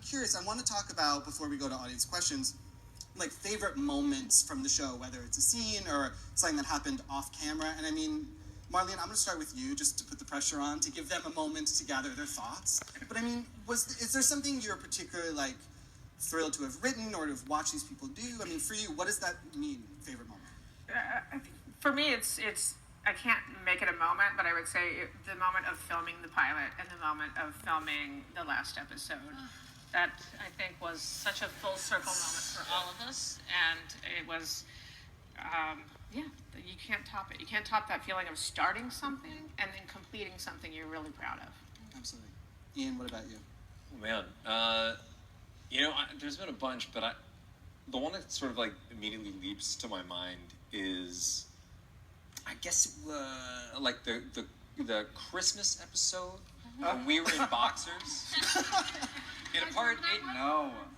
curious. I want to talk about, before we go to audience questions, like favorite moments from the show, whether it's a scene or something that happened off camera. And I mean, Marlene, I'm going to start with you just to put the pressure on to give them a moment to gather their thoughts. But I mean, is there something you're particularly like thrilled to have written or to have watched these people do? I mean, for you, what does that mean, favorite moment? I think for me, it's I can't make it a moment, but I would say the moment of filming the pilot and the moment of filming the last episode. That, I think, was such a full circle moment for all of us, and it was, you can't top it. You can't top that feeling of starting something and then completing something you're really proud of. Absolutely. Ian, what about you? Oh, man. There's been a bunch, but the one that sort of like immediately leaps to my mind is, I guess, like the Christmas episode when we were in boxers. And a part,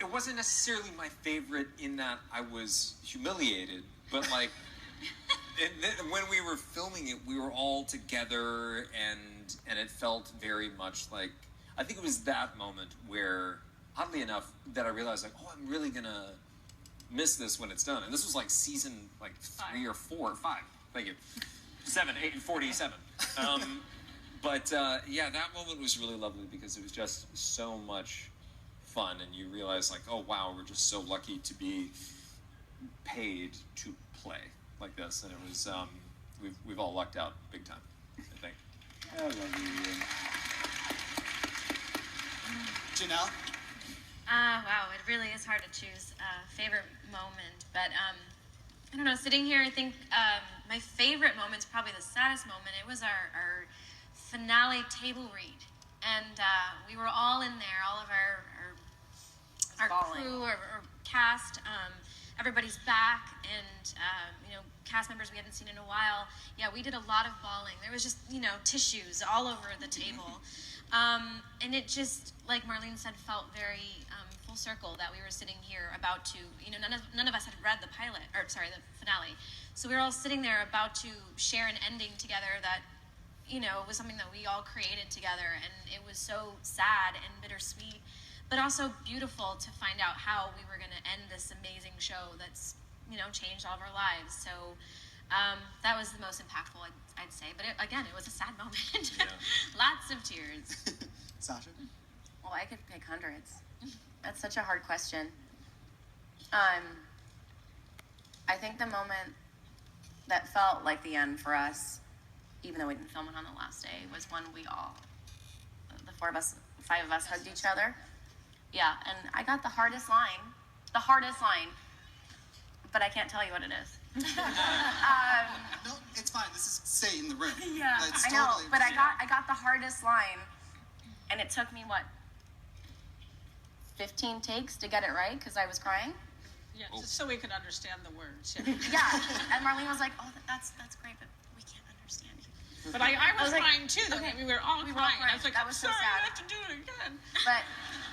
it wasn't necessarily my favorite in that I was humiliated, but like, when we were filming it, we were all together, and it felt very much like, I think it was that moment where, oddly enough, that I realized like, I'm really gonna miss this when it's done. And this was like season like 3 or 4 or 5. Thank you. 7, 8, and 47. But that moment was really lovely because it was just so much fun, and you realize like, oh wow, we're just so lucky to be paid to play like this, and it was we've all lucked out big time, I think. I love you, Ian. Janelle? Wow, it really is hard to choose a favorite moment, but I don't know, sitting here, I think my favorite moment is probably the saddest moment. It was our finale table read, and we were all in there, all of our crew, our cast, everybody's back, and cast members we hadn't seen in a while. Yeah, we did a lot of bawling. There was just tissues all over the table, and it just, like Marlene said, felt very full circle that we were sitting here about to, none of us had read the the finale, so we were all sitting there about to share an ending together that was something that we all created together, and it was so sad and bittersweet, but also beautiful to find out how we were going to end this amazing show that's, changed all of our lives. So that was the most impactful, I'd say. But it was a sad moment. Yeah. Lots of tears. Sasha? Well, I could pick hundreds. That's such a hard question. I think the moment that felt like the end for us, even though we didn't film it on the last day, was when we all, the 5 of us hugged each other. Yeah, and I got the hardest line, but I can't tell you what it is. No, it's fine. This is stay in the room. Yeah, I know, but I got the hardest line, and it took me 15 takes to get it right because I was crying. Yeah, just so we could understand the words. Yeah, and Marlene was like, "Oh, that's great, but we can't understand you." But I was crying too. Though. Okay. We were all crying. I was like, that was so sad. I have to do it again. But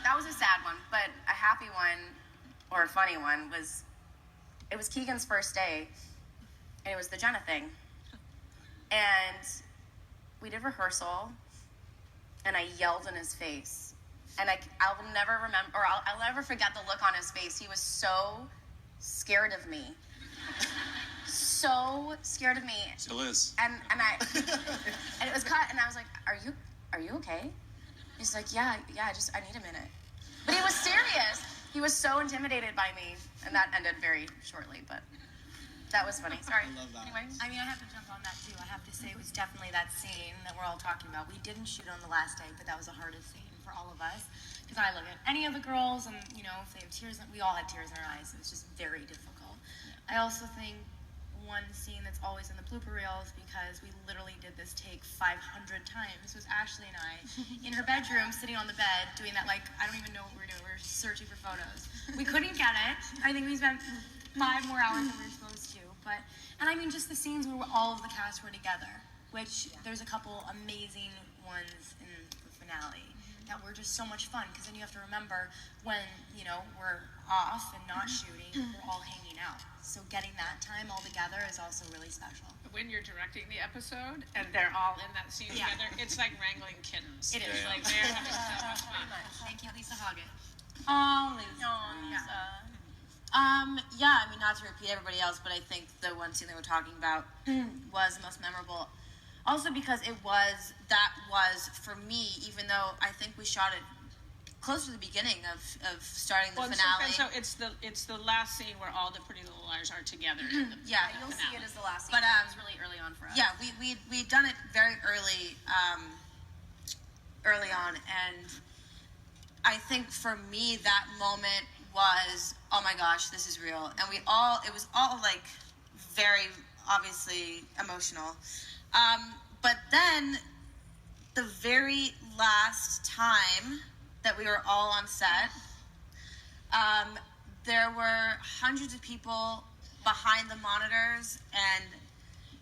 that was a sad one. But a happy one, or a funny one, was Keegan's first day, and it was the Jenna thing. And we did rehearsal, and I yelled in his face. And I'll never remember, or I'll never forget the look on his face. He was so scared of me. So scared of me. Still is. And it was cut, and I was like, are you okay? He's like, yeah, I need a minute. But he was serious. He was so intimidated by me, and that ended very shortly, but that was funny. Sorry. I love that. Anyway. I mean, I have to jump on that too. I have to say it was definitely that scene that we're all talking about. We didn't shoot on the last day, but that was the hardest scene for all of us. Because I look at any of the girls, and if they have tears, we all had tears in our eyes. It was just very difficult. Yeah. I also think one scene that's always in the blooper reels, because we literally did this take 500 times, was Ashley and I in her bedroom sitting on the bed doing that. Like, I don't even know what we were doing. We were searching for photos. We couldn't get it. I think we spent 5 more hours than we were supposed to. And I mean, just the scenes where all of the cast were together, which there's a couple amazing ones in the finale that were just so much fun, because then you have to remember when we're off and not shooting, we're all hanging out. So getting that time all together is also really special. When you're directing the episode and they're all in that scene together, it's like wrangling kittens. It is. Like they're having so much fun. Thank you, Lisa Hoggett. Oh, Lisa. Yeah, I mean, not to repeat everybody else, but I think the one scene that we're talking about was the most memorable. Also because that was, for me, even though I think we shot it close to the beginning of starting the finale. So it's the last scene where all the Pretty Little Liars are together. Yeah, You'll see it as the last scene. But, It was really early on for us. yeah, we'd done it very early on, and I think for me that moment was, oh my gosh, this is real. And it was all like very obviously emotional. But then the very last time that we were all on set, there were hundreds of people behind the monitors, and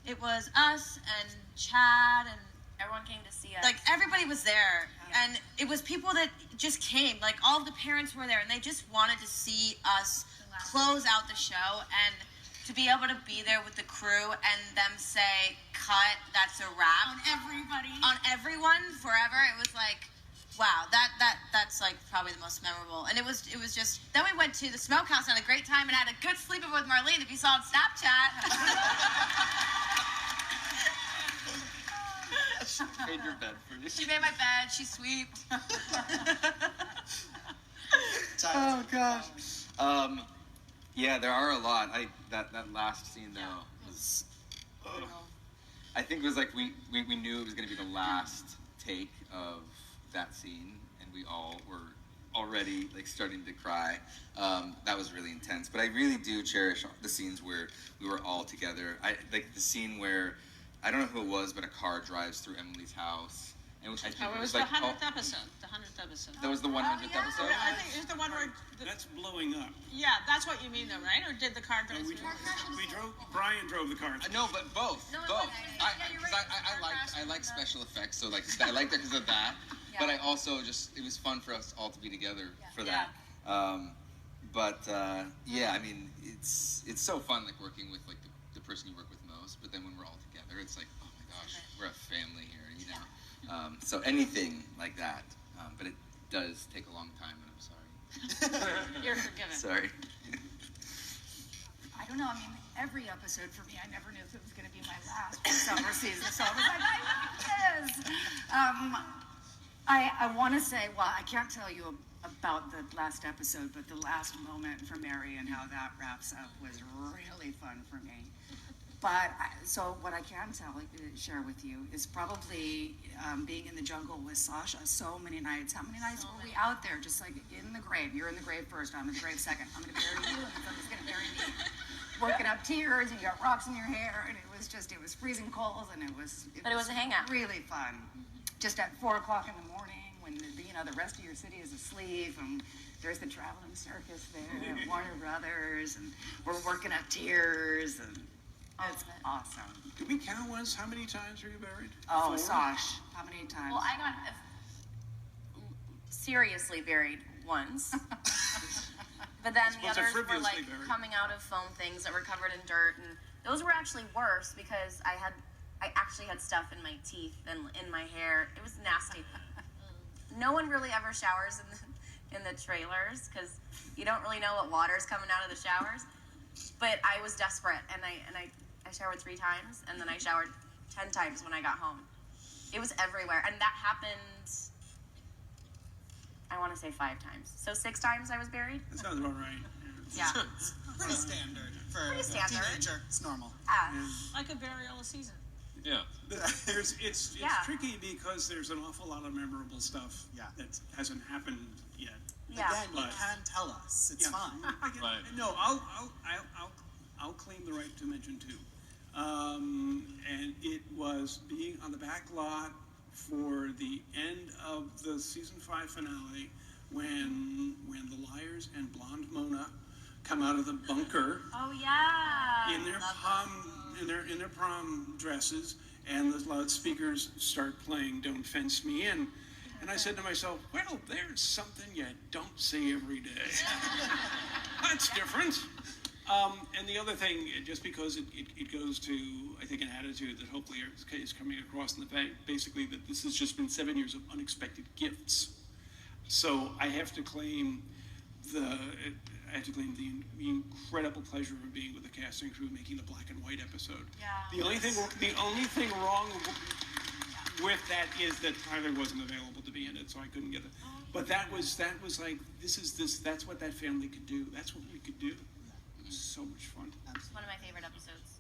it was us and Chad and Everyone came to see us. like everybody was there, and it was people that just came. Like all of the parents were there, and they just wanted to see us close out the show, and to be able to be there with the crew and them say, "Cut, that's a wrap." On everyone forever. It was like, wow, that's like probably the most memorable. And it was just. Then we went to the Smokehouse and had a great time and had a good sleepover with Marlene. If you saw on Snapchat. She made your bed for you. She made my bed. She swept. Oh gosh. Yeah, there are a lot. That last scene though was. I think it was like we knew it was going to be the last take of that scene, and we all were already like starting to cry. That was really intense. But I really do cherish the scenes where we were all together. I like the scene where I don't know who it was, but a car drives through Emily's house. And I think It was like, the 100th episode. The 100th episode. That was the 100th episode? I think it's the one where. That's blowing up. Yeah, that's what you mean, though, right? Or did the car drive We through? Brian drove the car. No, but both. No, it both. wasn't. Because I like special effects, so like I like that because of that. But I also it was fun for us all to be together for that. Yeah, I mean, it's so fun like working with like the person you work with most. But then when we're all together, it's like, oh my gosh, we're a family here, you know. So anything like that, but it does take a long time, and I'm sorry. You're forgiven. Sorry. I don't know. I mean, every episode for me, I never knew if it was going to be my last summer season. So I was like, I love this. I want to say, well, I can't tell you about the last episode, but the last moment for Mary and how that wraps up was really fun for me. But so what I can share with you is probably being in the jungle with Sasha so many nights. How many nights were we out there just like in the grave? You're in the grave first, I'm in the grave second. I'm going to bury you, and somebody's going to bury me. Working up tears, and you got rocks in your hair, and it was freezing cold, and it was a hangout. Really fun. Just at 4 o'clock in the morning when the rest of your city is asleep, and there's the traveling circus there, and Warner Brothers, and we're working up tears, and it's awesome. Did we count once? How many times were you buried? Oh, 4? Sash, how many times? Well, I got seriously buried once. But then the Suppose they're others were frivolously like buried. coming out of foam things that were covered in dirt, and those were actually worse because I actually had stuff in my teeth and in my hair. It was nasty. No one really ever showers in the trailers because you don't really know what water's coming out of the showers. But I was desperate, and I showered 3 times, and then I showered 10 times when I got home. It was everywhere, and that happened, I want to say 5 times. So 6 times I was buried. That sounds about right. Yeah. Pretty standard for Pretty a standard. teenager. It's normal. Like a burial season. Yeah. It's Yeah. tricky because there's an awful lot of memorable stuff that hasn't happened yet. Yeah. Again, you But- can tell us. It's fine. Right. No, I'll claim the right to mention 2. And it was being on the back lot for the end of the season 5 finale when the Liars and Blonde Mona come out of the bunker Oh yeah. in their prom dresses, and the loudspeakers start playing "Don't Fence Me In," and I said to myself, "Well, there's something you don't say every day. That's different." And the other thing, just because it goes to, I think, an attitude that hopefully is coming across in the fact, basically, that this has just been 7 years of unexpected gifts. So I have to claim I had to claim the incredible pleasure of being with the cast and crew making the black and white episode. Yeah. The only thing wrong with that is that Tyler wasn't available to be in it, so I couldn't get it. But that was like that's what that family could do. That's what we could do. It was so much fun. One of my favorite episodes.